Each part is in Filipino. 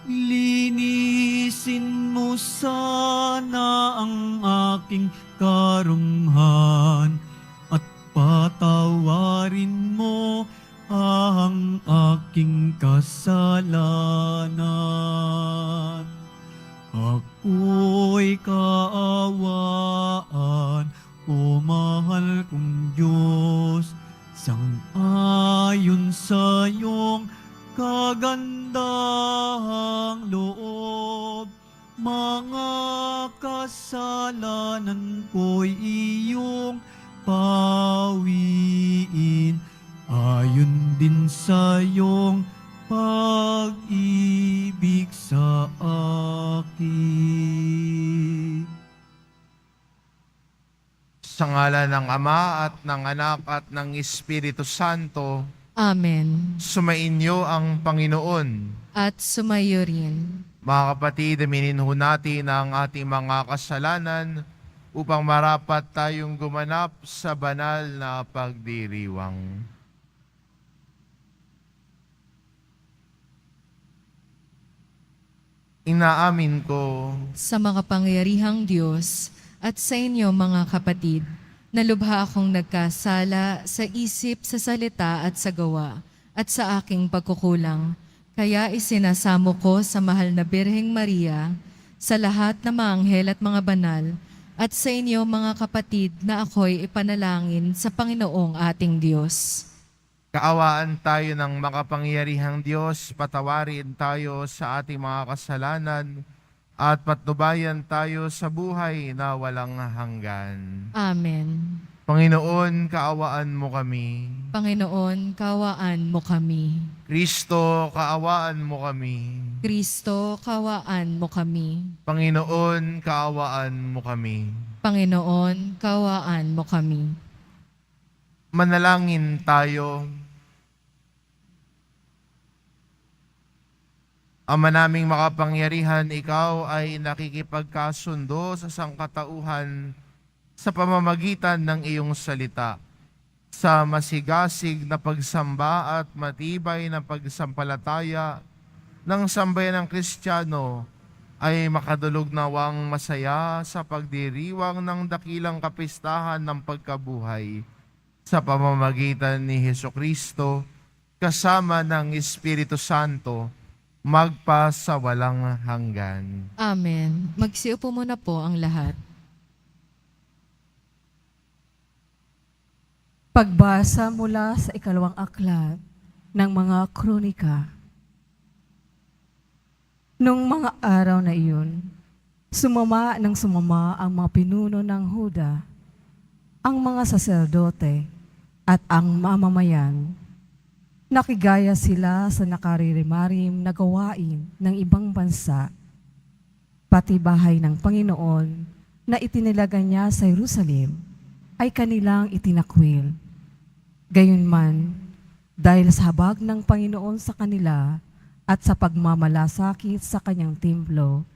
Linisin mo sana ang aking karunghan at patawarin mo ang aking kasalanan. Ako'y kaawaan, o mahal kong Diyos, sang-ayon sa iyong kagandahang loob. Mga kasalanan ko'y iyong pawiin, ayon din sa iyong pag-ibig sa akin. Sa ngalan ng Ama at ng Anak at ng Espiritu Santo, Amen. sumainyo ang Panginoon. At sumayo rin. Mga kapatid, aminin ho natin ang ating mga kasalanan upang marapat tayong gumanap sa banal na pagdiriwang. Inaamin ko Sa makapangyarihang Diyos at sa inyo mga kapatid, na lubha akong nagkasala sa isip, sa salita at sa gawa, at sa aking pagkukulang. Kaya isinasamo ko sa mahal na Birheng Maria, sa lahat ng mga anghel at mga banal, at sa inyo mga kapatid na ako'y ipanalangin sa Panginoong ating Diyos. kaawaan tayo ng makapangyarihang Diyos, patawarin tayo sa ating mga kasalanan, at patnubayan tayo sa buhay na walang hanggan. Amen. Panginoon, kaawaan mo kami. Panginoon, kawaan mo kami. Kristo, kaawaan mo kami. Kristo, kawaan mo kami. Panginoon, kaawaan mo kami. Panginoon, kawaan mo kami. Manalangin tayo. Ama naming makapangyarihan, ikaw ay nakikipagkasundo sa sangkatauhan sa pamamagitan ng iyong salita, sa masigasig na pagsamba at matibay na pagsampalataya ng sambayan ng Kristiyano ay makadulog nawang masaya sa pagdiriwang ng dakilang kapistahan ng pagkabuhay sa pamamagitan ni Hesukristo kasama ng Espiritu Santo magpa sa walang hanggan. Amen. Magsiupo muna po ang lahat. Pagbasa mula sa ikalawang aklat ng mga kronika. Nung mga araw na iyon, sumama ang mga pinuno ng Huda, ang mga saserdote at ang mamamayan. Nakigaya sila sa nakaririmarim na gawain ng ibang bansa, pati bahay ng Panginoon na itinilaga niya sa Jerusalem ay kanilang itinakwil. Gayunman, dahil sa habag ng Panginoon sa kanila at sa pagmamalasakit sa kanyang templo,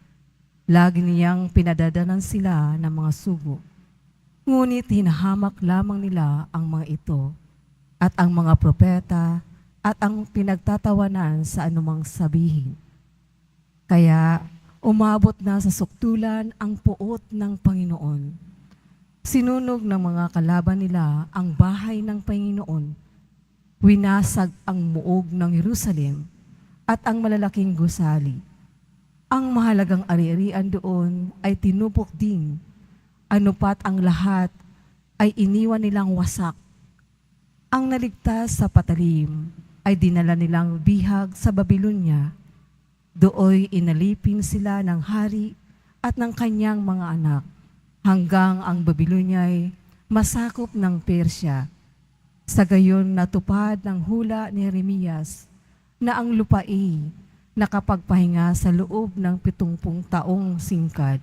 lagi niyang pinadadanan sila ng mga sugo. Ngunit hinahamak lamang nila ang mga ito at ang mga propeta at ang pinagtatawanan sa anumang sabihin. Kaya umabot na sa suktulan ang puot ng Panginoon. Sinunog ng mga kalaban nila ang bahay ng Panginoon. Winasag ang muog ng Jerusalem at ang malalaking gusali. Ang mahalagang ari-arian doon ay tinupok din. Anupat ang lahat ay iniwan nilang wasak. Ang naligtas sa patalim ay dinala nilang bihag sa Babylonia. Dooy inalipin sila ng hari at ng kanyang mga anak, hanggang ang Babylonia ay masakop ng Persya. Sa gayon natupad ng hula ni Jeremias na ang lupain nakapagpahinga sa loob ng 70 taong singkad.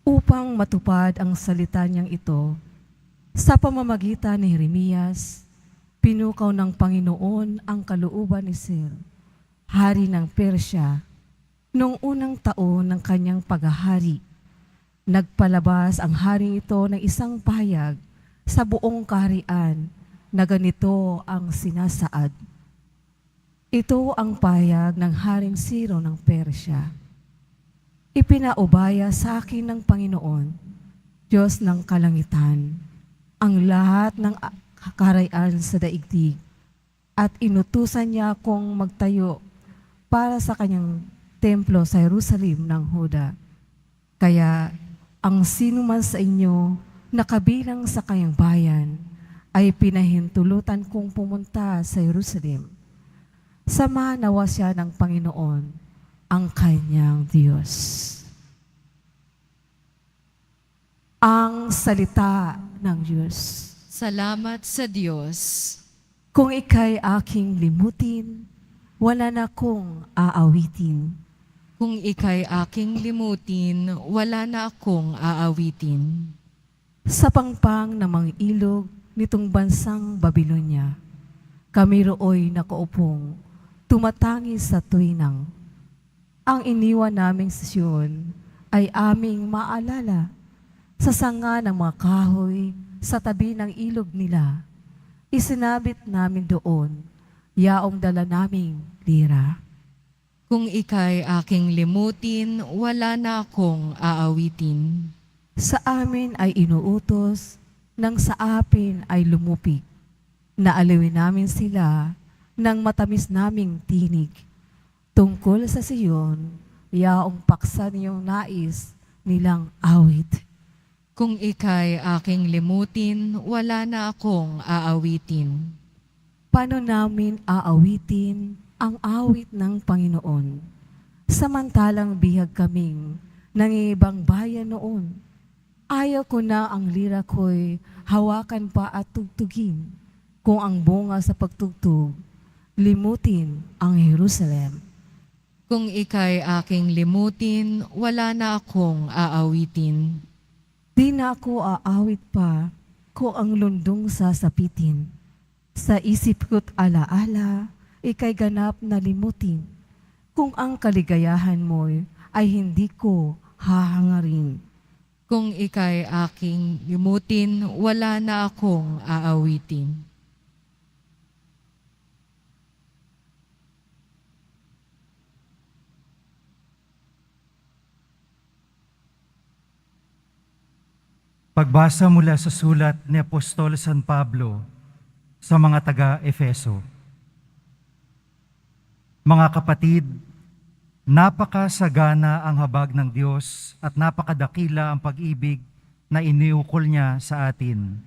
Upang matupad ang salita niyang ito, sa pamamagitan ni Jeremias, pinukaw ng Panginoon ang kalooban ni Sir, hari ng Persya, noong unang taon ng kanyang paghahari. Nagpalabas ang haring ito ng isang pahayag sa buong kaharian na ganito ang sinasaad. Ito ang payag ng Haring Siro ng Persya. Ipinaubaya sa akin ng Panginoon, Diyos ng kalangitan, ang lahat ng karayaan sa daigdig, at inutusan niya akong magtayo para sa kanyang templo sa Jerusalem ng Huda. Kaya ang sino man sa inyo na kabilang sa kanyang bayan ay pinahintulutan kong pumunta sa Jerusalem. Samahan nawa siya ng Panginoon, ang kanyang Diyos. Ang salita ng Diyos. Salamat sa Diyos. Kung ika'y aking limutin, wala na kong aawitin. Kung ika'y aking limutin, wala na akong aawitin. Sa pangpang ng mga ilog nitong bansang Babilonya, kami rooy nakaupong, tumatangi sa tuwinang. Ang iniwan naming Siyon ay aming maalala sa sanga ng mga kahoy sa tabi ng ilog nila. Isinabit namin doon, yaong dala naming lira. Kung ika'y aking limutin, wala na akong aawitin. Sa amin ay inuutos, nang sa apin ay lumupig. Naalawin namin sila ng matamis naming tinig. Tungkol sa Siyon, yaong paksa niyong nais nilang awit. Kung ika'y aking limutin, wala na akong aawitin. Paano namin aawitin ang awit ng Panginoon? Samantalang bihag kaming nangibang bayan noon. Ayaw ko na ang lira ko'y hawakan pa at tugtugin. Kung ang bunga sa pagtugtog, limutin ang Jerusalem. Kung ika'y aking limutin, wala na akong aawitin. Di na ako aawit pa kung ang lundong sasapitin. Sa isip ko't alaala, ika'y ganap na limutin. Kung ang kaligayahan mo'y ay hindi ko hahangarin. Kung ika'y aking limutin, wala na akong aawitin. Pagbasa mula sa sulat ni Apostol San Pablo sa mga taga-Efeso. Mga kapatid, napakasagana ang habag ng Diyos at napakadakila ang pag-ibig na iniukol niya sa atin.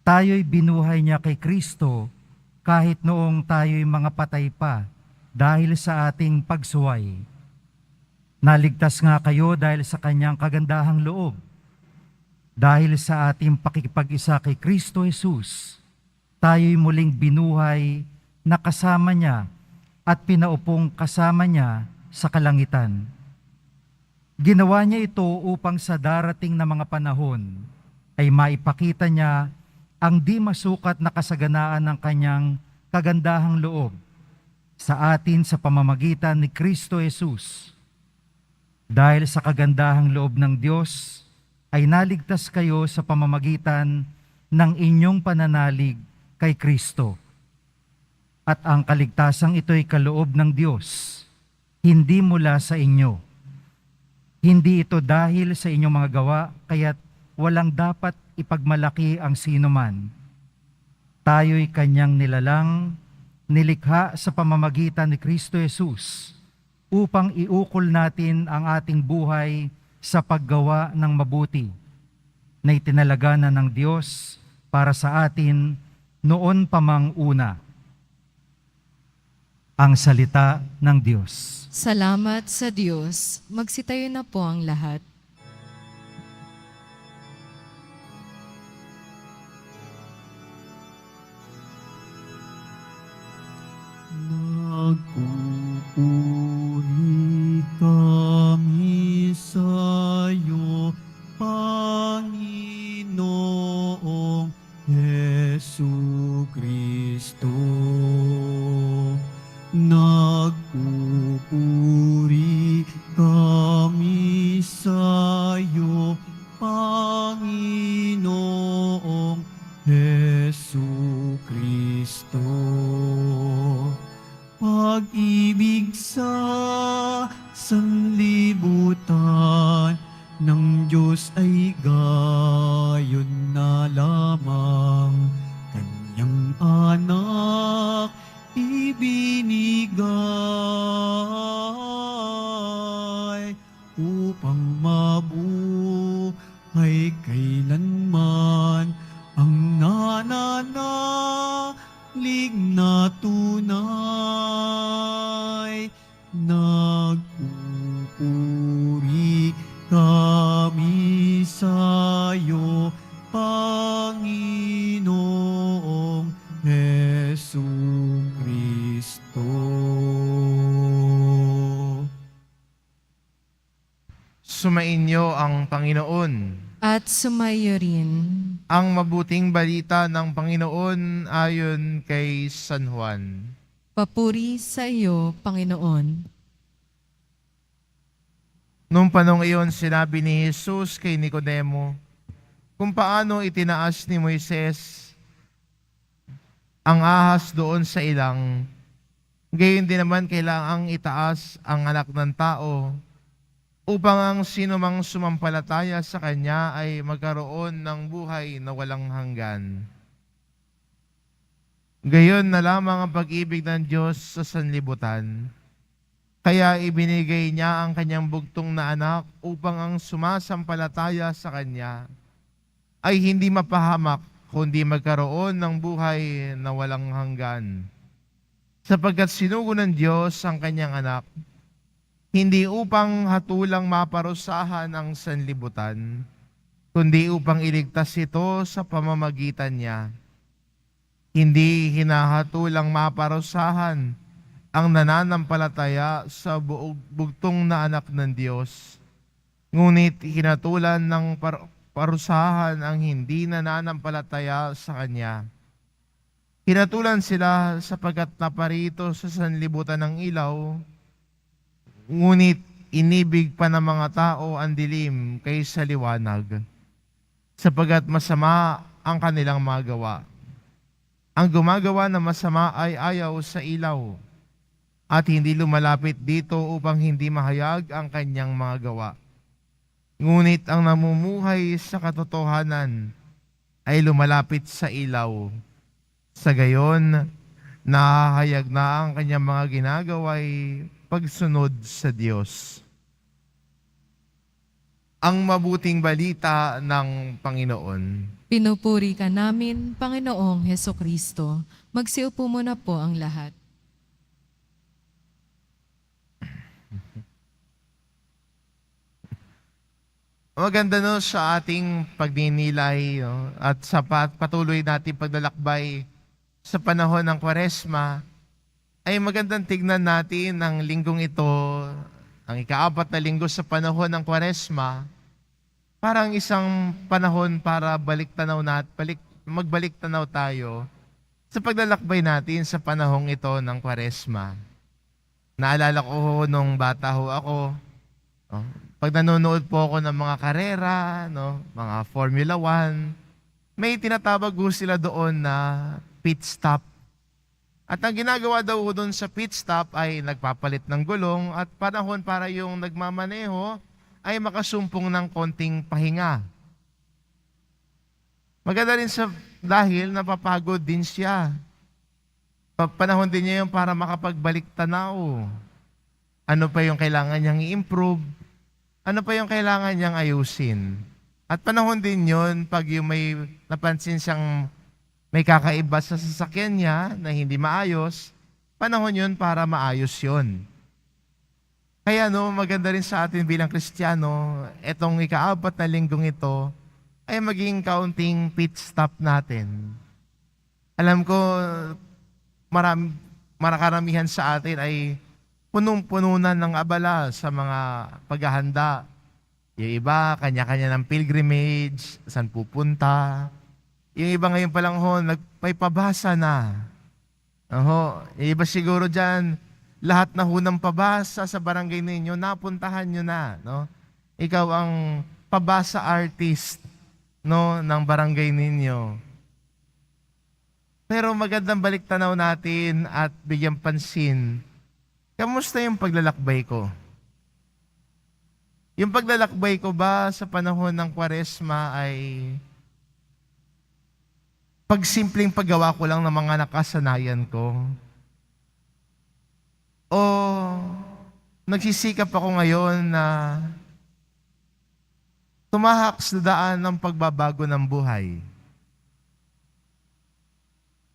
Tayo'y binuhay niya kay Kristo kahit noong tayo'y mga patay pa dahil sa ating pagsuway. Naligtas nga kayo dahil sa kanyang kagandahang loob. Dahil sa ating pakikipag-isa kay Kristo Jesus, tayo'y muling binuhay na kasama niya at pinaupong kasama niya sa kalangitan. Ginawa niya ito upang sa darating na mga panahon ay maipakita niya ang di masukat na kasaganaan ng kanyang kagandahang loob sa atin sa pamamagitan ni Kristo Jesus. Dahil sa kagandahang loob ng Diyos, ay naligtas kayo sa pamamagitan ng inyong pananalig kay Kristo. At ang kaligtasang ito'y kaloob ng Diyos, hindi mula sa inyo. Hindi ito dahil sa inyong mga gawa, kaya't walang dapat ipagmalaki ang sinuman. Tayo'y kanyang nilalang, nilikha sa pamamagitan ni Kristo Jesus, upang iukol natin ang ating buhay sa paggawa ng mabuti na itinalaga na ng Diyos para sa atin noon pa mang una. Ang salita ng Diyos. Salamat sa Diyos. Magsitayo na po ang lahat. Nagpupuri kami sa'yo, Panginoong Jesucristo. Nagpupuri kami sa'yo, Panginoong Jesucristo. pag-ibig sa sanlibutan ng Diyos ay gayon na lamang kanyang anak ibinigay upang mabuhay kailanman ang nananalig na tunay. Nagpupuri kami sa'yo, Panginoong Hesu Kristo. Sumainyo ang Panginoon. At sumayo rin. Ang mabuting balita ng Panginoon ayon kay San Juan. Papuri sa iyo, Panginoon. Noong panong iyon, sinabi ni Jesus kay Nicodemo, kung paano itinaas ni Moises ang ahas doon sa ilang, gayon din naman kailangang itaas ang anak ng tao, upang ang sinumang sumampalataya sa Kanya ay magkaroon ng buhay na walang hanggan. Gayon na lamang ang pag-ibig ng Diyos sa sanlibutan. Kaya ibinigay niya ang kanyang bugtong na anak upang ang sumasampalataya sa kanya ay hindi mapahamak kundi magkaroon ng buhay na walang hanggan. Sapagkat sinugo ng Diyos ang kanyang anak, hindi upang hatulang maparusahan ang sanlibutan, kundi upang iligtas ito sa pamamagitan niya. Hindi hinahatulang maparusahan ang nananampalataya sa bugtong na anak ng Diyos, ngunit hinatulan ng parusahan ang hindi nananampalataya sa Kanya. Hinatulan sila sapagkat naparito sa sanlibutan ng ilaw, ngunit inibig pa ng mga tao ang dilim kaysa liwanag, sapagkat masama ang kanilang magawa. Ang gumagawa ng masama ay ayaw sa ilaw, at hindi lumalapit dito upang hindi mahayag ang kanyang mga gawa. Ngunit ang namumuhay sa katotohanan ay lumalapit sa ilaw. Sa gayon, nahahayag na ang kanyang mga ginagawa'y pagsunod sa Diyos. Ang mabuting balita ng Panginoon. Pinupuri ka namin, Panginoong Heso Kristo. Magsiupo muna po ang lahat. Maganda no sa ating pagninilay no, at sa patuloy nating paglalakbay sa panahon ng Kwaresma, ay magandang tignan natin ang linggong ito, ang ika-4 na linggo sa panahon ng Kwaresma, parang isang panahon para magbalik tanaw tayo sa paglalakbay natin sa panahong ito ng Kwaresma. Naalala ko nung bata ho ako, pag nanonood po ako ng mga karera, mga Formula 1, may tinatawag ho sila doon na pit stop. At ang ginagawa daw doon sa pit stop ay nagpapalit ng gulong at panahon para yung nagmamaneho ay makasumpong ng konting pahinga. Maganda rin dahil napapagod din siya. Panahon din niya yung para makapagbalik tanaw. Ano pa yung kailangan niyang i-improve? Ano pa yung kailangan niyang ayusin? At panahon din yun pag yung may napansin siyang may kakaiba sa sasakyan niya na hindi maayos, panahon yun para maayos yun. Kaya maganda rin sa atin bilang Kristiyano, etong ika-4 na linggong ito ay maging kaunting pit stop natin. Alam ko, karamihan sa atin ay punong-pununan ng abala sa mga paghahanda. Yung iba, kanya-kanya ng pilgrimage, saan pupunta. Yung iba ngayon pa lang may pabasa na. Yung iba siguro dyan, lahat na ng pabasa sa barangay ninyo, napuntahan nyo na. Ikaw ang pabasa artist ng barangay ninyo. Pero magandang balik tanaw natin at bigyan pansin Kamusta yung paglalakbay ko? Yung paglalakbay ko ba sa panahon ng Kwaresma ay pagsimpleng paggawa ko lang ng mga nakasanayan ko? O nagsisikap ako ngayon na tumahak sa daan ng pagbabago ng buhay?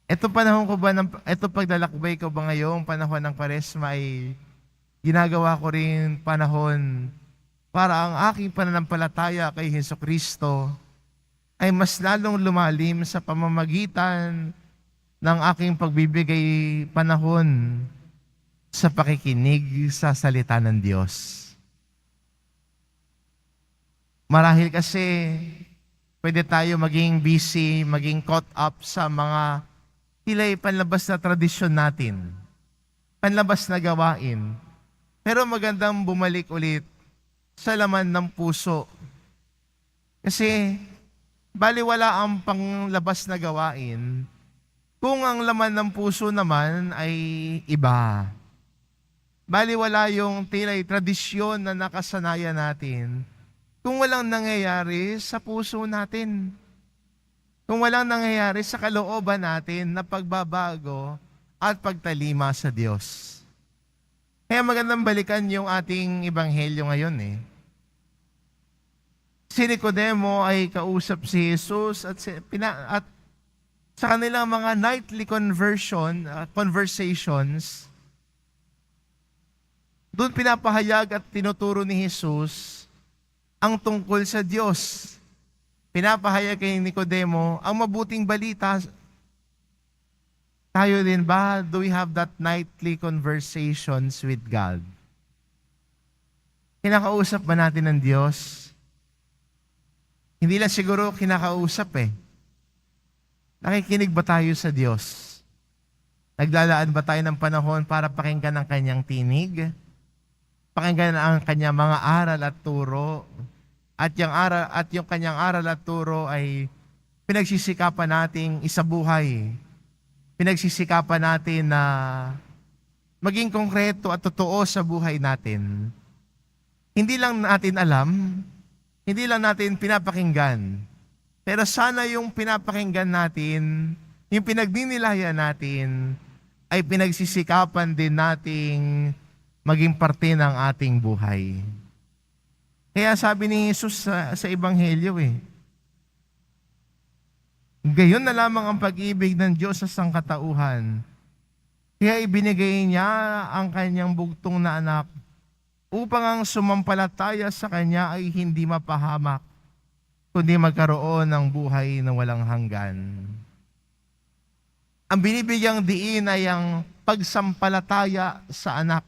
Ito panahon ko ba, ito paglalakbay ko ba ngayong panahon ng Kwaresma ay ginagawa ko rin panahon para ang aking pananampalataya kay Hesukristo ay mas lalong lumalim sa pamamagitan ng aking pagbibigay panahon sa pakikinig sa salita ng Diyos. Marahil kasi pwede tayo maging busy, maging caught up sa mga tila'y panlabas na tradisyon natin, panlabas na gawain. Pero magandang bumalik ulit sa laman ng puso. Kasi baliwala ang panglabas na gawain kung ang laman ng puso naman ay iba. Baliwala yung tila'y tradisyon na nakasanayan natin kung walang nangyayari sa puso natin. Kung walang nangyayari sa kalooban natin na pagbabago at pagtalima sa Diyos. Kaya magandang balikan yung ating ebanghelyo ngayon Si Nicodemo ay kausap si Jesus at sa kanilang mga nightly conversations, doon pinapahayag at tinuturo ni Jesus ang tungkol sa Diyos. Pinapahayag kay Nicodemo ang mabuting balita. Tayo din ba, do we have that nightly conversations with God? Kinakausap ba natin ng Diyos? Hindi lang siguro kinakausap Nakikinig ba tayo sa Diyos? Naglalaan ba tayo ng panahon para pakinggan ang kanyang tinig? Pakinggan ang kanyang mga aral at turo? At yung kanyang aral at turo ay pinagsisikapan nating isabuhay. Pinagsisikapan natin na maging konkreto at totoo sa buhay natin. Hindi lang natin alam, hindi lang natin pinapakinggan, pero sana yung pinapakinggan natin, yung pinagdinilayan natin, ay pinagsisikapan din nating maging parte ng ating buhay. Kaya sabi ni Jesus sa Ebanghelyo gayon na lamang ang pag-ibig ng Diyos sa sangkatauhan. Kaya ibinigay niya ang kanyang bugtong na anak upang ang sumampalataya sa kanya ay hindi mapahamak, kundi magkaroon ng buhay na walang hanggan. Ang binibigyang diin ay ang pagsampalataya sa anak.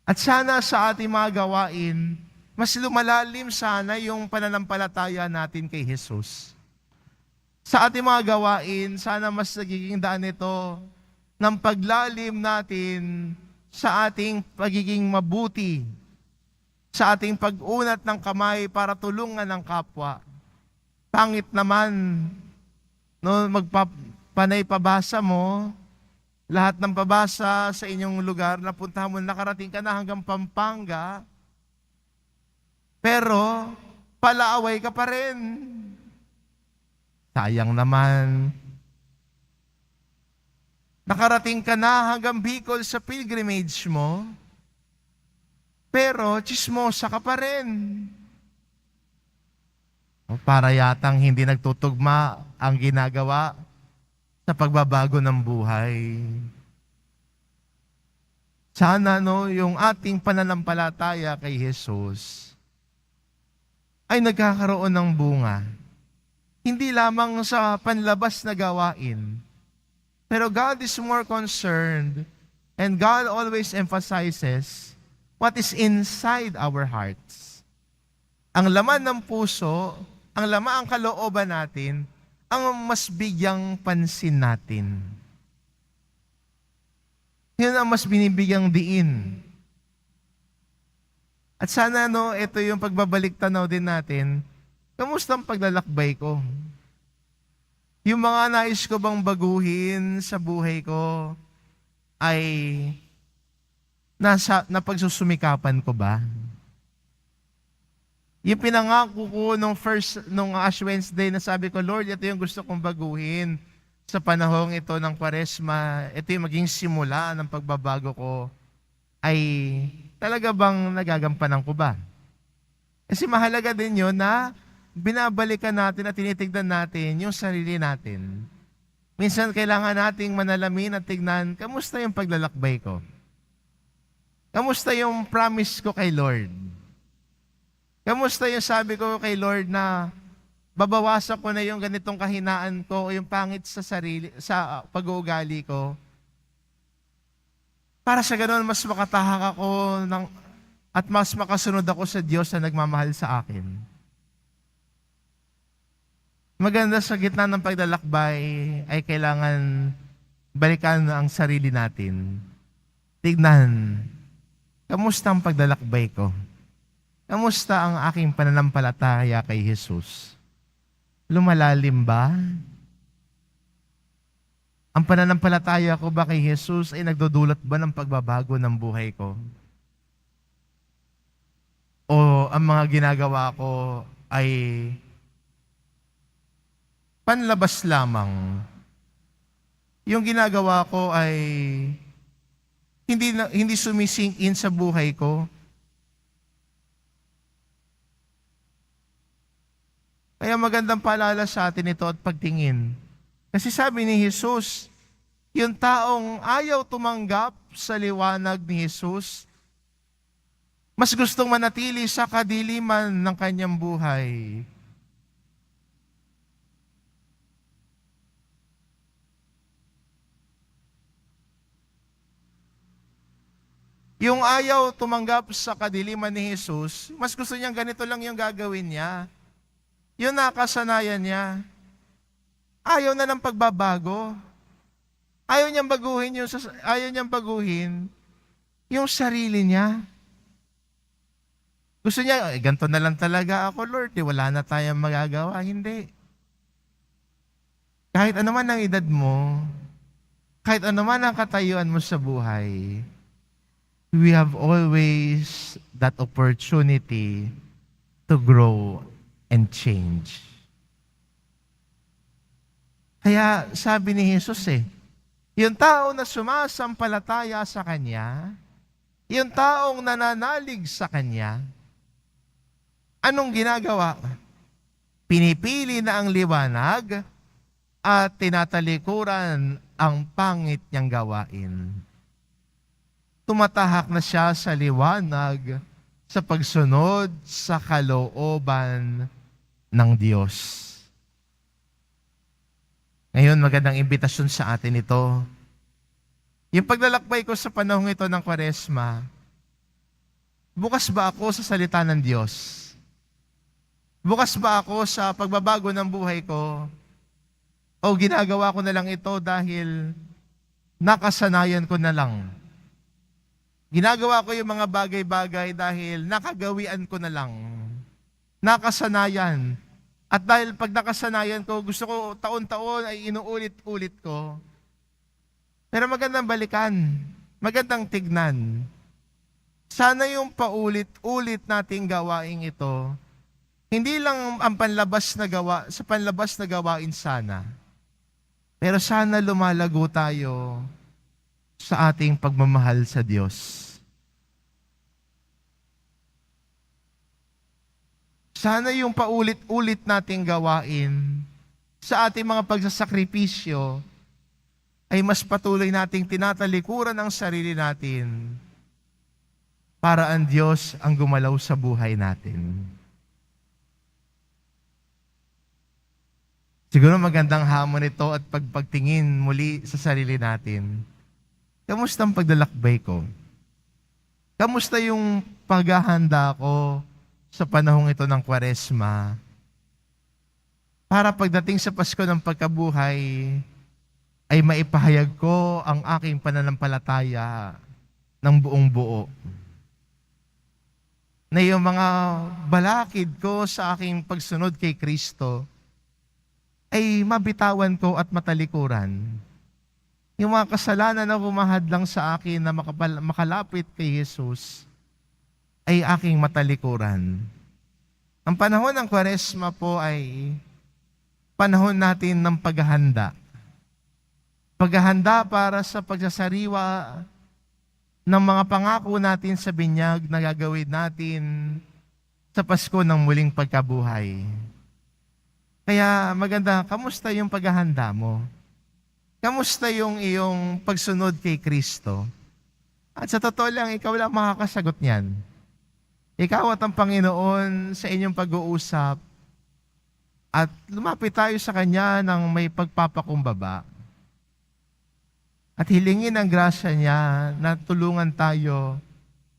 At sana sa ating mga gawain, mas lumalalim sana yung pananampalataya natin kay Jesus. Sa ating mga gawain, sana mas nagiging daan ito ng paglalim natin sa ating pagiging mabuti, sa ating pag-unat ng kamay para tulungan ang kapwa. Pangit naman, magpapanay pabasa mo, lahat ng pabasa sa inyong lugar, napuntahan mo, nakarating ka na hanggang Pampanga, pero palaaway ka pa rin. Sayang naman. Nakarating ka na hanggang Bicol sa pilgrimage mo, pero chismosa ka pa rin. Para yatang hindi nagtutugma ang ginagawa sa pagbabago ng buhay. Sana yung ating pananampalataya kay Jesus ay nagkakaroon ng bunga. Hindi lamang sa panlabas na gawain, pero God is more concerned and God always emphasizes what is inside our hearts. Ang laman ng puso, ang laman ang kalooban natin, ang mas bigyang pansin natin. Yun ang mas binibigyang diin. At sana ito yung pagbabalik tanaw din natin, kamusta ang paglalakbay ko? Yung mga nais ko bang baguhin sa buhay ko, ay napagsusumikapan ko ba? Yung pinangako ko nung Ash Wednesday na sabi ko, Lord, ito yung gusto kong baguhin sa panahong ito ng Kwaresma. Ito yung maging simula ng pagbabago ko. Ay talaga bang nagagampanan ko ba? Kasi mahalaga din yun na binabalikan natin at tinitignan natin yung sarili natin. Minsan kailangan nating manalamin at tignan, kamusta yung paglalakbay ko? Kamusta yung promise ko kay Lord? Kamusta yung sabi ko kay Lord na babawasan ko na yung ganitong kahinaan ko o yung pangit sa sarili, sa pag-uugali ko? Para sa ganoon, mas makatahak ako at mas makasunod ako sa Diyos na nagmamahal sa akin. Maganda sa gitna ng paglalakbay ay kailangan balikan ang sarili natin. Tignan, kamusta ang paglalakbay ko? Kamusta ang aking pananampalataya kay Jesus? Lumalalim ba? Ang pananampalataya ko ba kay Jesus ay nagdudulot ba ng pagbabago ng buhay ko? O ang mga ginagawa ko ay panlabas lamang? Yung ginagawa ko ay hindi sumisink in sa buhay ko? Kaya magandang paalala sa atin ito at pagtingin. Kasi sabi ni Jesus, yung taong ayaw tumanggap sa liwanag ni Jesus, mas gustong manatili sa kadiliman ng kanyang buhay. Yung ayaw tumanggap sa kadiliman ni Jesus, mas gusto niyang ganito lang yung gagawin niya. Yung nakasanayan niya. Ayaw na ng pagbabago. Ayaw niyang baguhin yung sarili niya. Gusto niya, ganito na lang talaga ako, Lord. Wala na tayong magagawa. Hindi. Kahit ano man ang edad mo, kahit ano man ang katayuan mo sa buhay, we have always that opportunity to grow and change. Kaya sabi ni Jesus yung tao na sumasampalataya sa Kanya, yung taong nananalig sa Kanya, anong ginagawa? Pinipili na ang liwanag at tinatalikuran ang pangit niyang gawain. Tumatahak na siya sa liwanag sa pagsunod sa kalooban ng Diyos. Ngayon, magandang imbitasyon sa atin ito. Yung paglalakbay ko sa panahong ito ng Kwaresma, bukas ba ako sa salita ng Diyos? Bukas ba ako sa pagbabago ng buhay ko? O ginagawa ko na lang ito dahil nakasanayan ko na lang? Ginagawa ko yung mga bagay-bagay dahil nakagawian ko na lang. Nakasanayan. At dahil pag nakasanayan ko, gusto ko taon-taon ay inuulit-ulit ko. Pero magandang balikan. Magandang tignan. Sana yung paulit-ulit nating gawain ito, hindi lang ang sa panlabas na gawain sana. Pero sana lumalago tayo sa ating pagmamahal sa Diyos. Sana yung paulit-ulit nating gawain sa ating mga pagsasakripisyo ay mas patuloy nating tinatalikuran ang sarili natin para ang Diyos ang gumalaw sa buhay natin. Siguro magandang hamon ito at pagtingin muli sa sarili natin. Kamusta ang paglalakbay ko? Kamusta yung paghahanda ko sa panahong ito ng Kwaresma para pagdating sa Pasko ng pagkabuhay ay maipahayag ko ang aking pananampalataya ng buong buo. Na yung mga balakid ko sa aking pagsunod kay Kristo ay mabitawan ko at matalikuran. yung mga kasalanan na humahadlang sa akin na makalapit kay Jesus ay aking matalikuran. Ang panahon ng Kwaresma po ay panahon natin ng paghahanda. Paghahanda para sa pagsasariwa ng mga pangako natin sa binyag na gagawin natin sa Pasko ng muling pagkabuhay. Kaya maganda, kamusta yung paghahanda mo? Kamusta yung iyong pagsunod kay Kristo? At sa totoo lang, ikaw lang makakasagot niyan. Ikaw at ang Panginoon sa inyong pag-uusap at lumapit tayo sa Kanya ng may pagpapakumbaba. At hilingin ang grasya niya na tulungan tayo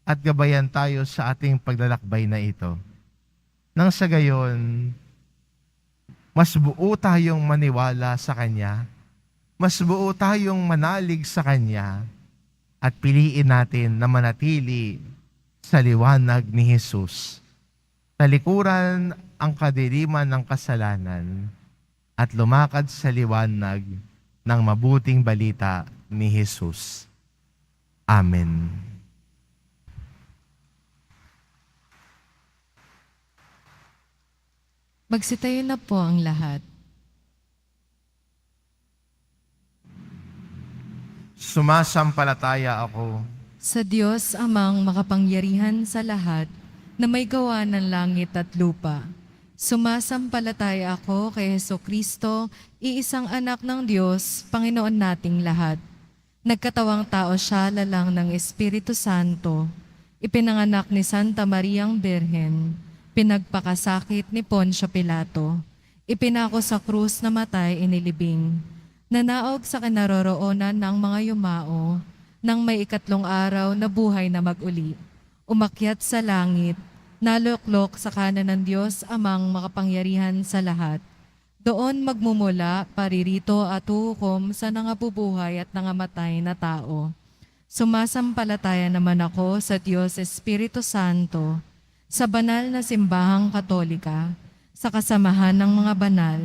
at gabayan tayo sa ating paglalakbay na ito. Nang sa gayon, mas buo tayong maniwala sa Kanya, mas buo tayong manalig sa Kanya, at piliin natin na manatili sa liwanag ni Jesus. Talikuran ang kadiliman ng kasalanan at lumakad sa liwanag ng mabuting balita ni Jesus. Amen. Magsitayo na po ang lahat. Sumasampalataya ako Sa Diyos amang makapangyarihan sa lahat, na may gawa ng langit at lupa. Sumasampalataya ako kay Hesukristo, iisang anak ng Diyos, Panginoon nating lahat. Nagkatawang tao siya lalang ng Espiritu Santo. Ipinanganak ni Santa Mariang Birhen. Pinagpakasakit ni Poncio Pilato. Ipinako sa krus na matay inilibing. Nanaog sa kinaroroonan ng mga yumao, nang may ikatlong araw na buhay na mag-uli. Umakyat sa langit, naluklok sa kanan ng Diyos amang makapangyarihan sa lahat. Doon magmumula, paririto at huhukom sa nangabubuhay at nangamatay na tao. Sumasampalataya naman ako sa Diyos Espiritu Santo, sa banal na simbahang katolika, sa kasamahan ng mga banal,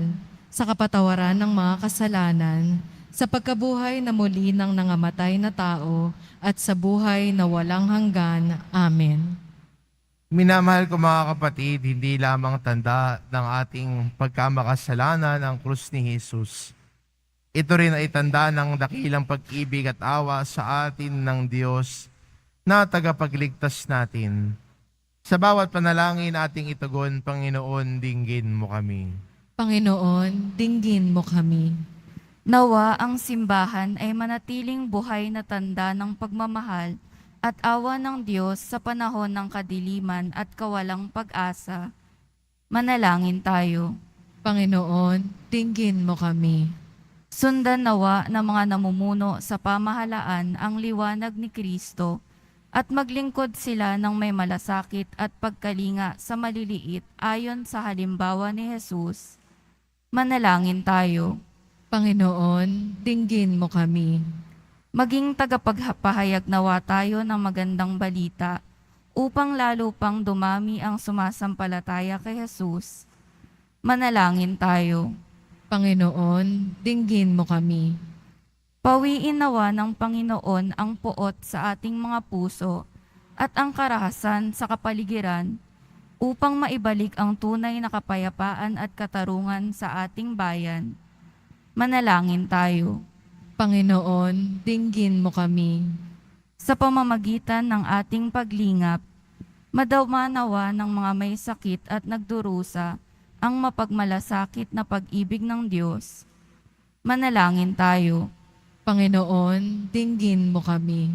sa kapatawaran ng mga kasalanan, sa pagkabuhay na muli ng nangamatay na tao, at sa buhay na walang hanggan. Amen. Minamahal ko mga kapatid, hindi lamang tanda ng ating pagkamakasalanan ang krus ni Jesus. Ito rin ay tanda ng dakilang pag-ibig at awa sa atin ng Diyos na tagapagligtas natin. Sa bawat panalangin ating itugon, Panginoon, dinggin mo kami. Panginoon, dinggin mo kami. Nawa ang simbahan ay manatiling buhay na tanda ng pagmamahal at awa ng Diyos sa panahon ng kadiliman at kawalang pag-asa. Manalangin tayo. Panginoon, dinggin mo kami. Sundan nawa ng mga namumuno sa pamahalaan ang liwanag ni Kristo at maglingkod sila ng may malasakit at pagkalinga sa maliliit ayon sa halimbawa ni Jesus. Manalangin tayo. Panginoon, dinggin mo kami. Maging tagapagpahayag nawa tayo ng magandang balita upang lalo pang dumami ang sumasampalataya kay Jesus. Manalangin tayo. Panginoon, dinggin mo kami. Pawiin nawa ng Panginoon ang puot sa ating mga puso at ang karahasan sa kapaligiran upang maibalik ang tunay na kapayapaan at katarungan sa ating bayan. Manalangin tayo. Panginoon, dinggin mo kami. Sa pamamagitan ng ating paglingap, madawmanawa ng mga may sakit at nagdurusa ang mapagmalasakit na pag-ibig ng Diyos. Manalangin tayo. Panginoon, dinggin mo kami.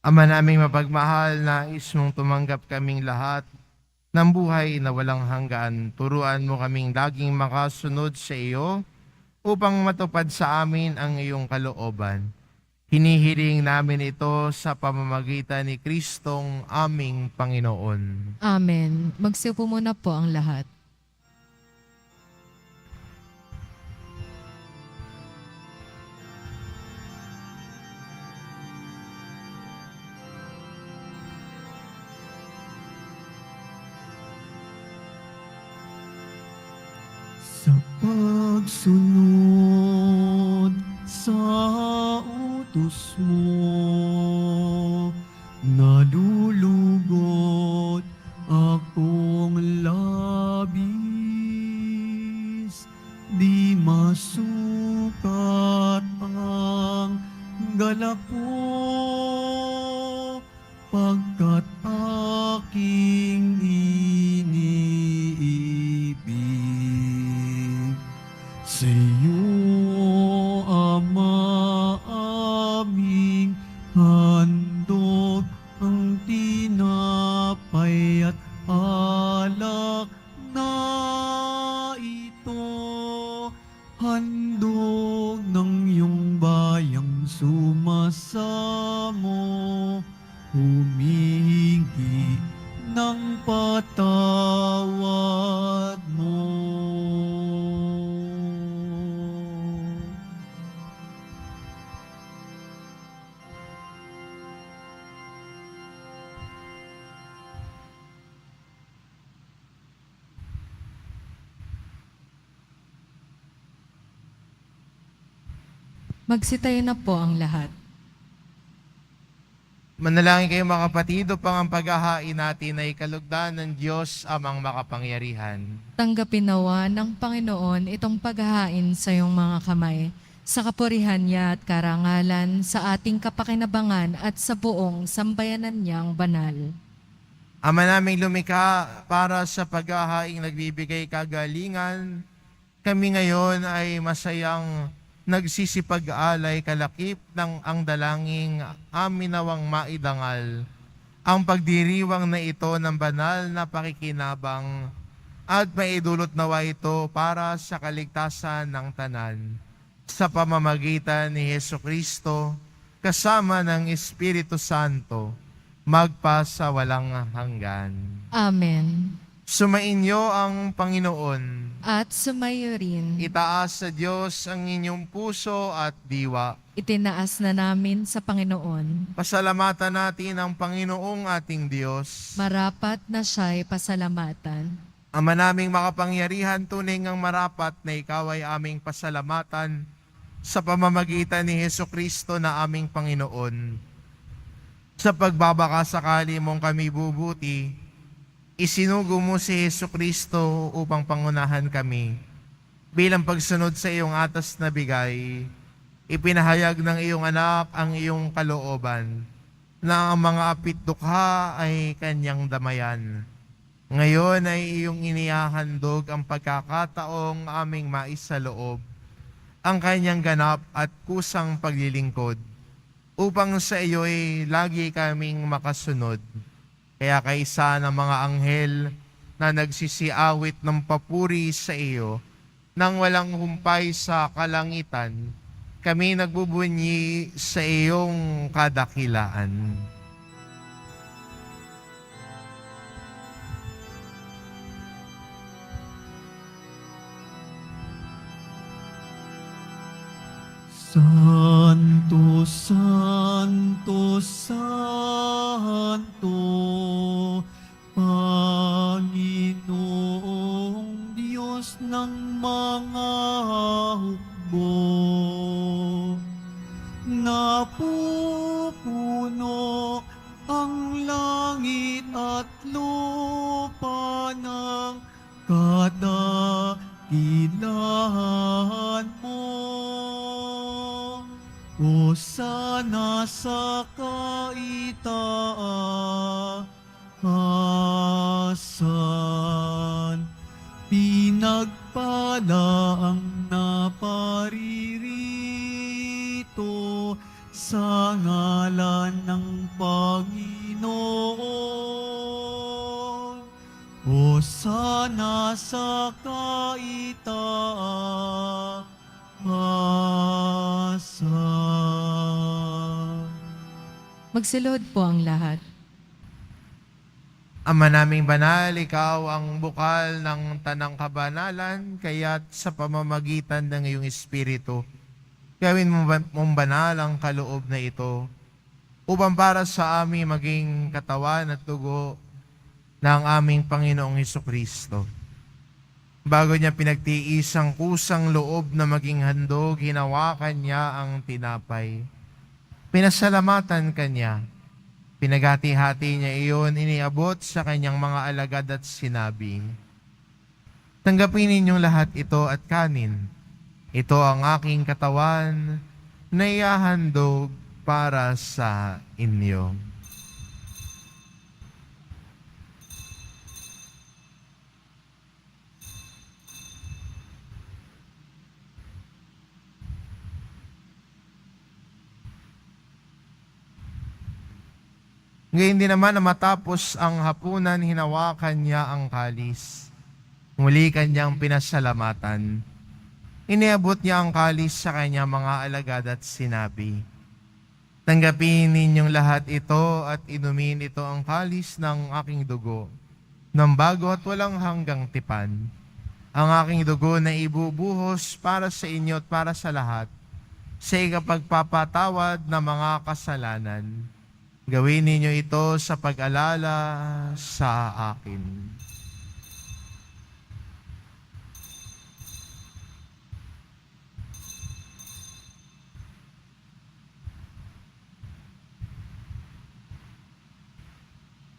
Ama naming mapagmahal, nais mong tumanggap kaming lahat ng buhay na walang hanggan. Turuan mo kaming laging makasunod sa iyo upang matupad sa amin ang iyong kalooban. Hinihiling namin ito sa pamamagitan ni Kristong aming Panginoon. Amen. Magsiupo muna po ang lahat. Sa pagsunod utos mo. Nalulugod akong labis, di masukat ang galak ko, pagkat aking iniibig. Sa iyo, Ama, aming handog ang tinapay at alak na ito, handog ng iyong bayang sumasamo, humihingi ng patawad mo. Magsitayo na po ang lahat. Manalangin kayo mga kapatid upang ang paghahain natin ay kalugdan ng Diyos amang makapangyarihan. Tanggapin nawa ng Panginoon itong paghahain sa iyong mga kamay, sa kapurihan niya at karangalan, sa ating kapakinabangan at sa buong sambayanan niyang banal. Ama naming lumikha, para sa paghahaing nagbibigay kagalingan, kami ngayon ay masayang nagsisipag-alay kalakip ng ang dalangin amin nawang maidangal. Ang pagdiriwang na ito ng banal na pakikinabang at maidulot nawa ito para sa kaligtasan ng tanan. Sa pamamagitan ni Hesukristo, kasama ng Espiritu Santo, magpa sa walang hanggan. Amen. Sumainyo ang Panginoon. At sumayo rin, Itaas sa Diyos ang inyong puso at diwa. itinaas na namin sa Panginoon. Pasalamatan natin ang Panginoong ating Diyos. Marapat na siya'y pasalamatan. Ama naming makapangyarihan, tunay ngang marapat na ikaw ay aming pasalamatan sa pamamagitan ni Hesukristo na aming Panginoon. Sa pagbabakasakali mong kami bubuti, isinugo mo si Hesukristo upang pangunahan kami. Bilang pagsunod sa iyong atas na bigay, ipinahayag ng iyong anak ang iyong kalooban, na ang mga apit dukha ay kanyang damayan. Ngayon ay iyong inihahandog ang pagkakataong aming maisaloob, ang kanyang ganap at kusang paglilingkod, upang sa iyo'y lagi kaming makasunod. Kaya kaisa ng mga anghel na nagsisiawit ng papuri sa iyo, nang walang humpay sa kalangitan, kami nagbubunyi sa iyong kadakilaan. Santo, Santo, Santo, Panginoong Diyos ng mga hukbo, napupuno ang langit at lupa ng kadakilahan mo. Hosana sa kaitaasan, pinagpala ang naparirito sa ngalan ng Panginoon. Hosana sa kaitaasan. Magsilod po ang lahat. Ama naming banal, ikaw ang bukal ng tanang kabanalan, kaya't sa pamamagitan ng iyong Espiritu, gawin mong banal ang kaloob na ito, upang para sa amin maging katawan at dugo ng aming Panginoong Hesukristo. Bago niya pinagtiis ang kusang loob na maging handog, hinawakan niya ang tinapay. Pinasalamatan kanya. Pinagati-hati niya iyon, iniabot sa kanyang mga alagad at sinabi, "Tanggapin ninyong lahat ito at kanin. Ito ang aking katawan na ihahandog para sa inyo." Ngayon din naman na matapos ang hapunan, hinawakan niya ang kalis. Muli kanyang pinasalamatan. Iniabot niya ang kalis sa kanyang mga alagad at sinabi, "Tanggapin ninyong lahat ito at inumin ito ang kalis ng aking dugo, ng bago at walang hanggang tipan. Ang aking dugo na ibubuhos para sa inyo at para sa lahat, sa ikapagpapatawad ng mga kasalanan. Gawin ninyo ito sa pag-alala sa akin."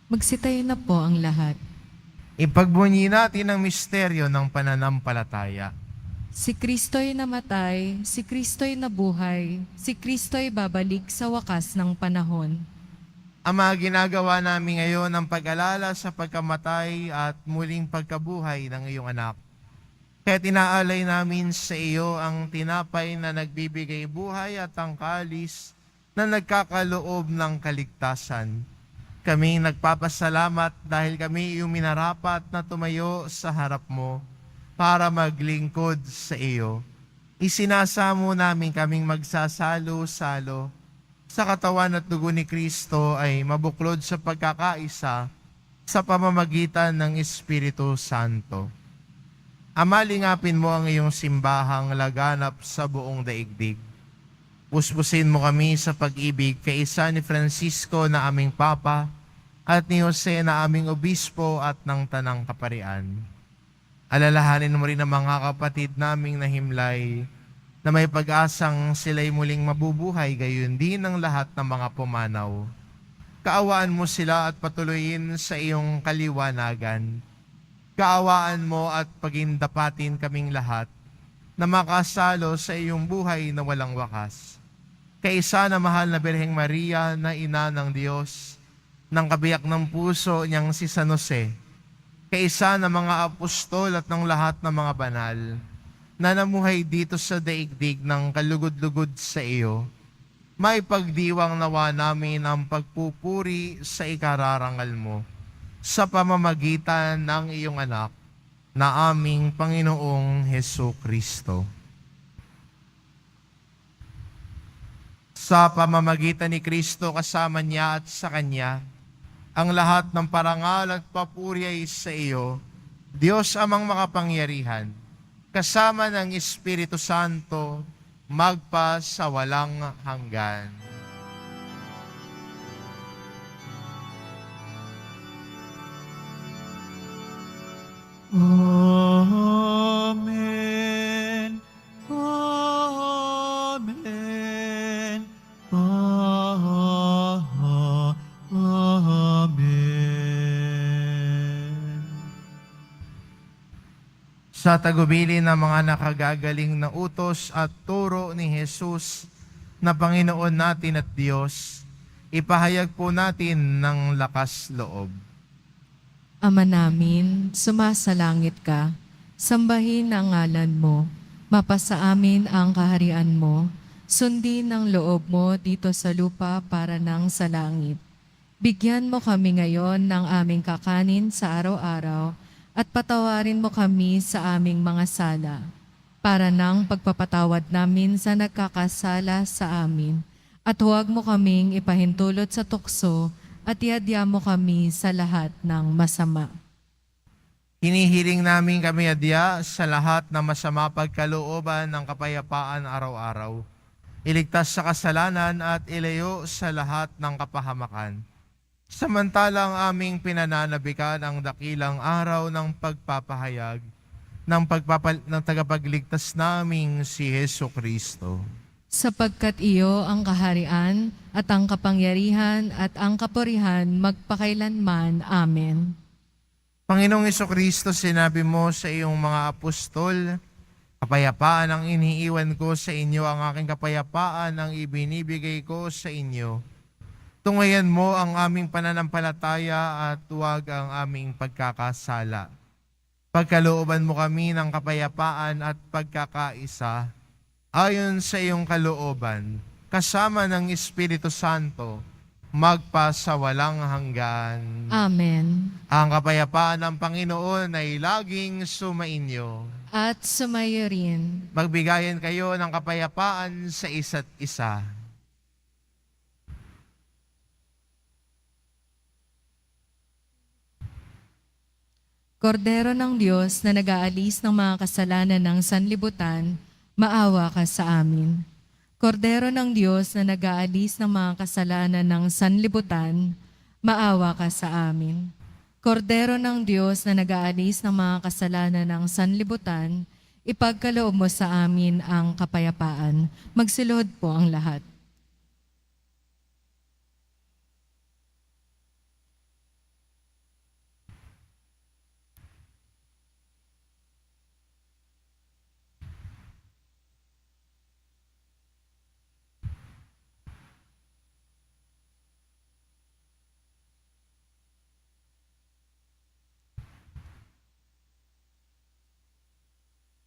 Magsitayo na po ang lahat. Ipagbunyi natin ang misteryo ng pananampalataya. Si Kristo'y namatay, si Kristo'y nabuhay, si Kristo'y babalik sa wakas ng panahon. Ama, ginagawa namin ngayon ang pag-alala sa pagkamatay at muling pagkabuhay ng iyong anak. Kaya tinaalay namin sa iyo ang tinapay na nagbibigay buhay at ang kalis na nagkakaloob ng kaligtasan. Kami nagpapasalamat dahil kami iyong minarapat na tumayo sa harap mo para maglingkod sa iyo. Isinasamo namin kaming magsasalo-salo sa katawan at dugo ni Kristo ay mabuklod sa pagkakaisa sa pamamagitan ng Espiritu Santo. Ama, lingapin mo ang iyong simbahang laganap sa buong daigdig. Puspusin mo kami sa pag-ibig kay isa ni Francisco na aming Papa at ni Jose na aming Obispo at ng Tanang Kaparian. Alalahanin mo rin ang mga kapatid naming nahimlay na may pag-asang sila'y muling mabubuhay, gayon din ang lahat ng mga pumanaw. Kaawaan mo sila at patuloyin sa iyong kaliwanagan. Kaawaan mo at pagindapatin kaming lahat na makasalo sa iyong buhay na walang wakas. Kaisa na mahal na Birheng Maria na ina ng Diyos, ng kabiyak ng puso niyang si San Jose, kaisa na mga apostol at ng lahat ng mga banal, na namuhay dito sa daigdig ng kalugod-lugod sa iyo, may pagdiwang nawa namin ang pagpupuri sa ikararangal mo sa pamamagitan ng iyong anak na aming Panginoong Hesukristo. Sa pamamagitan ni Kristo kasama niya at sa Kanya, ang lahat ng parangal at papuri ay sa iyo, Diyos amang makapangyarihan, kasama ng Espiritu Santo, magpa sa walang hanggan. Amen. Amen. Amen. Sa tagubili ng mga nakagagaling na utos at turo ni Jesus na Panginoon natin at Diyos, ipahayag po natin ng lakas loob. Ama namin, sumasalangit ka, sambahin ang ngalan mo, mapasa amin ang kaharian mo, sundin ang loob mo dito sa lupa para nang sa langit. Bigyan mo kami ngayon ng aming kakanin sa araw-araw at patawarin mo kami sa aming mga sala, para nang pagpapatawad namin sa nagkakasala sa amin. At huwag mo kaming ipahintulot sa tukso at iadya mo kami sa lahat ng masama. Hinihiling namin kami adya sa lahat ng masama pagkalooban ng kapayapaan araw-araw. Iligtas sa kasalanan at ilayo sa lahat ng kapahamakan. Samantalang aming pinananabikan ang dakilang araw ng pagpapahayag ng tagapagligtas naming si Jesucristo. sapagkat iyo ang kaharian at ang kapangyarihan at ang kapurihan magpakailanman. Amen. Panginoong Kristo, sinabi mo sa iyong mga apostol, kapayapaan ang iniiwan ko sa inyo, ang aking kapayapaan ang ibinibigay ko sa inyo. Tungayan mo ang aming pananampalataya at huwag ang aming pagkakasala. Pagkalooban mo kami ng kapayapaan at pagkakaisa, ayon sa iyong kalooban, kasama ng Espiritu Santo, magpasawalang hanggan. Amen. Ang kapayapaan ng Panginoon ay laging sumainyo. At sumayo rin. Magbigayan kayo ng kapayapaan sa isa't isa. Kordero ng Diyos na nag-aalis ng mga kasalanan ng sanlibutan, maawa ka sa amin. Kordero ng Diyos na nag-aalis ng mga kasalanan ng sanlibutan, maawa ka sa amin. Kordero ng Diyos na nag-aalis ng mga kasalanan ng sanlibutan, ipagkaloob mo sa amin ang kapayapaan. Magsilod po ang lahat.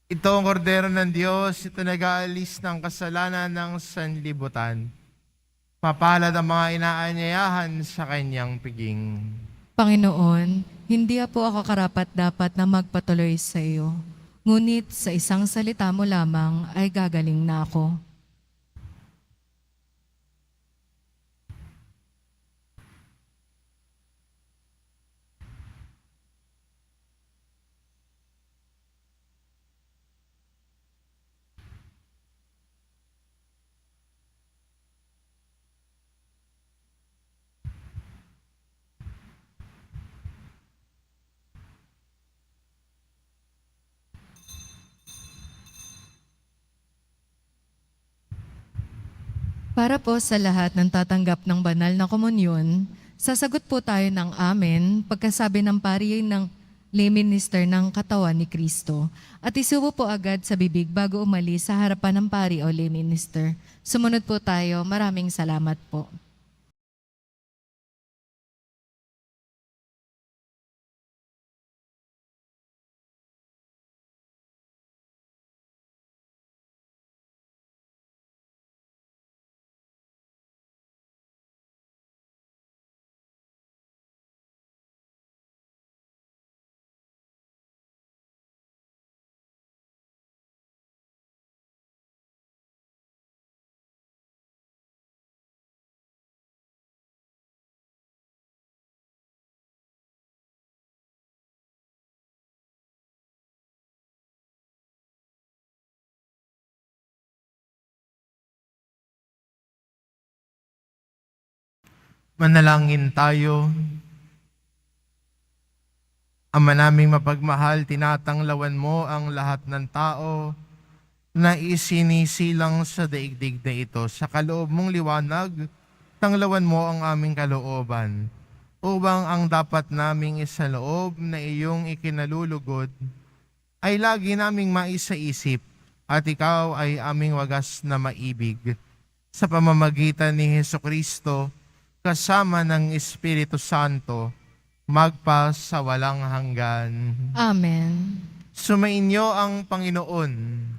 Ito ang kordero ng Diyos, ito nag-aalis ng kasalanan ng sanlibutan. Mapalad ang mga inaanyayahan sa kanyang piging. Panginoon, hindi po ako karapat-dapat na magpatuloy sa iyo. Ngunit sa isang salita mo lamang ay gagaling na ako. Para po sa lahat ng tatanggap ng banal na komunyon, sasagot po tayo ng amen pagkasabi ng pari ng lay minister ng katawan ni Kristo. At isubo po agad sa bibig bago umalis sa harapan ng pari o lay minister. Sumunod po tayo. Maraming salamat po. Manalangin tayo. Ama naming mapagmahal, tinatanglawan mo ang lahat ng tao na isinisilang sa daigdig na ito. Sa kaloob mong liwanag, tanglawan mo ang aming kalooban upang ang dapat naming isaloob na iyong ikinalulugod ay lagi naming maisaisip at ikaw ay aming wagas na maibig. Sa pamamagitan ni Hesukristo, kasama ng Espiritu Santo, magpasawalang hanggan. Amen. Sumainyo ang Panginoon.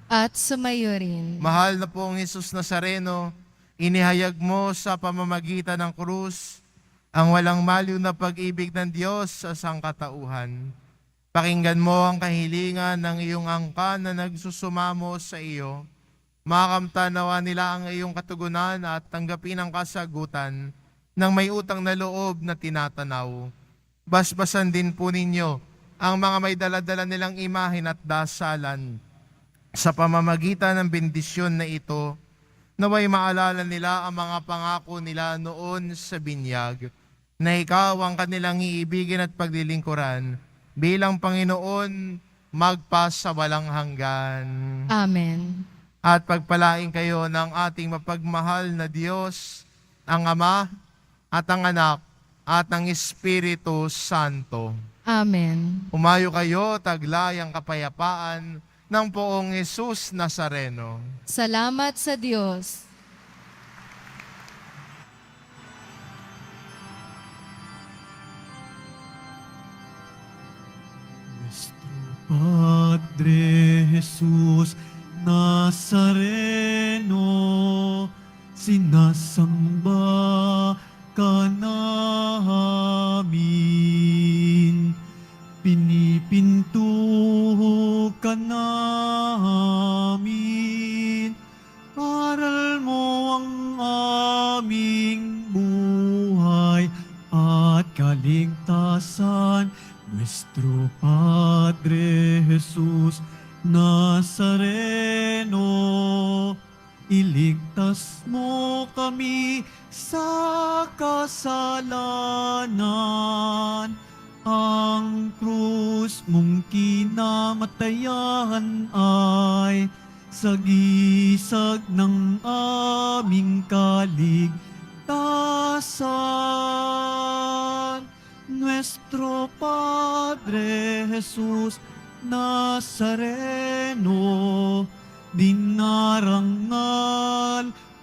At sumayo rin. Mahal na pong Jesus Nazareno, inihayag mo sa pamamagitan ng krus ang walang maliw na pag-ibig ng Diyos sa sangkatauhan. Pakinggan mo ang kahilingan ng iyong angkan na nagsusumamo sa iyo. Makamtan nawa nila ang iyong katugunan at tanggapin ang kasagutan ng may utang na loob na tinatanaw. Basbasan din po ninyo ang mga may daladala nilang imahin at dasalan. Sa pamamagitan ng bendisyon na ito, naway maalala nila ang mga pangako nila noon sa binyag, na ikaw ang kanilang iibigin at paglilingkuran bilang Panginoon magpasawalang hanggan. Amen. At pagpalain kayo ng ating mapagmahal na Diyos, ang Ama at ang Anak at ang Espiritu Santo. Amen. Umayo kayo, taglay ang kapayapaan ng Poong Jesus Nazareno. Salamat sa Diyos. Nuestro Padre Jesús Nazareno, sinasamba ka namin, pinipinto ka namin, aral mo ang aming buhay at kaligtasan. Nuestro Padre Jesús Nazareno, iligtas mo kami sa kasalanan. Ang krus mong kinamatayan ay sagisag ng aming kaligtasan. Nuestro Padre Jesús Nazareno, dinarangal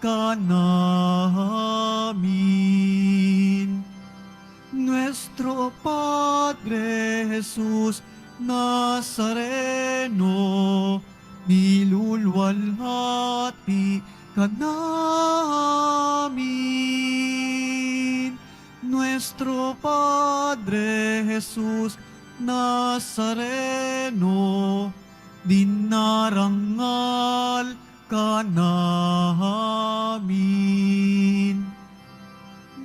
ka namin. Nuestro Padre Jesús Nazareno, nilulwalhati ka namin. Nuestro Padre Jesús Nazareno, dinarangal ka namin.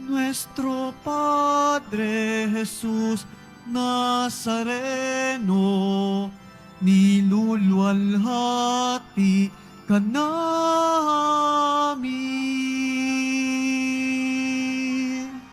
Nuestro Padre Jesús Nazareno, nilulwalhati ka namin.